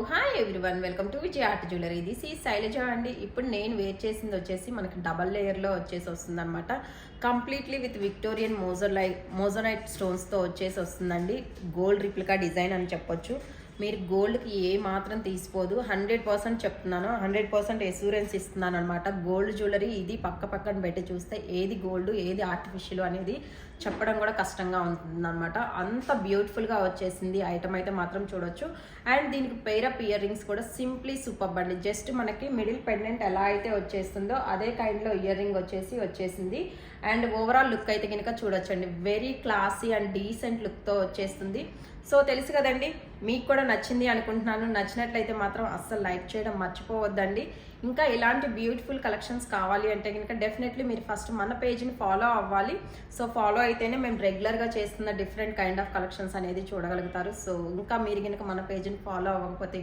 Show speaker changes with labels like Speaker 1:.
Speaker 1: Hi everyone, welcome to Vijaya art jewellery. This ఈ శైలజ అండి. ఇప్పుడు నేను వేర్ చేసింది వచ్చేసి మనకి డబల్ లేయర్లో వచ్చేసి వస్తుంది అనమాట. కంప్లీట్లీ విత్ విక్టోరియన్ మోజోనైట్ స్టోన్స్తో వచ్చేసి వస్తుందండి. గోల్డ్ రిప్లికా డిజైన్ అని చెప్పొచ్చు. మీరు గోల్డ్కి ఏ మాత్రం తీసిపోదు. 100% చెప్తున్నాను, 100% ఎష్యూరెన్స్ ఇస్తున్నాను అనమాట. గోల్డ్ జ్యువెలరీ ఇది పక్కన పెట్టి చూస్తే ఏది గోల్డ్ ఏది ఆర్టిఫిషియల్ అనేది చెప్పడం కూడా కష్టంగా ఉంటుంది అనమాట. అంత బ్యూటిఫుల్గా వచ్చేసింది ఐటమ్ అయితే మాత్రం చూడొచ్చు. అండ్ దీనికి పెయిరప్ ఇయర్ రింగ్స్ కూడా సింప్లీ సూపర్బ్ అండి. జస్ట్ మనకి మిడిల్ పెండెంట్ ఎలా అయితే వచ్చేస్తుందో అదే కైండ్లో ఇయర్ రింగ్ వచ్చేసింది. అండ్ ఓవరాల్ లుక్ అయితే కనుక చూడొచ్చండి, వెరీ క్లాసీ అండ్ డీసెంట్ లుక్తో వచ్చేస్తుంది. సో తెలుసు కదండి, మీకు కూడా నచ్చింది అనుకుంటున్నాను. నచ్చినట్లయితే మాత్రం అస్సలు లైక్ చేయడం మర్చిపోవద్దండి. ఇంకా ఇలాంటి బ్యూటిఫుల్ కలెక్షన్స్ కావాలి అంటే కనుక డెఫినెట్లీ మీరు ఫస్ట్ మన పేజ్ని ఫాలో అవ్వాలి. సో ఫాలో అయితేనే మేము రెగ్యులర్గా చేస్తున్న డిఫరెంట్ కైండ్ ఆఫ్ కలెక్షన్స్ అనేది చూడగలుగుతారు. సో ఇంకా మీరు కనుక మన పేజ్ని ఫాలో అవ్వకపోతే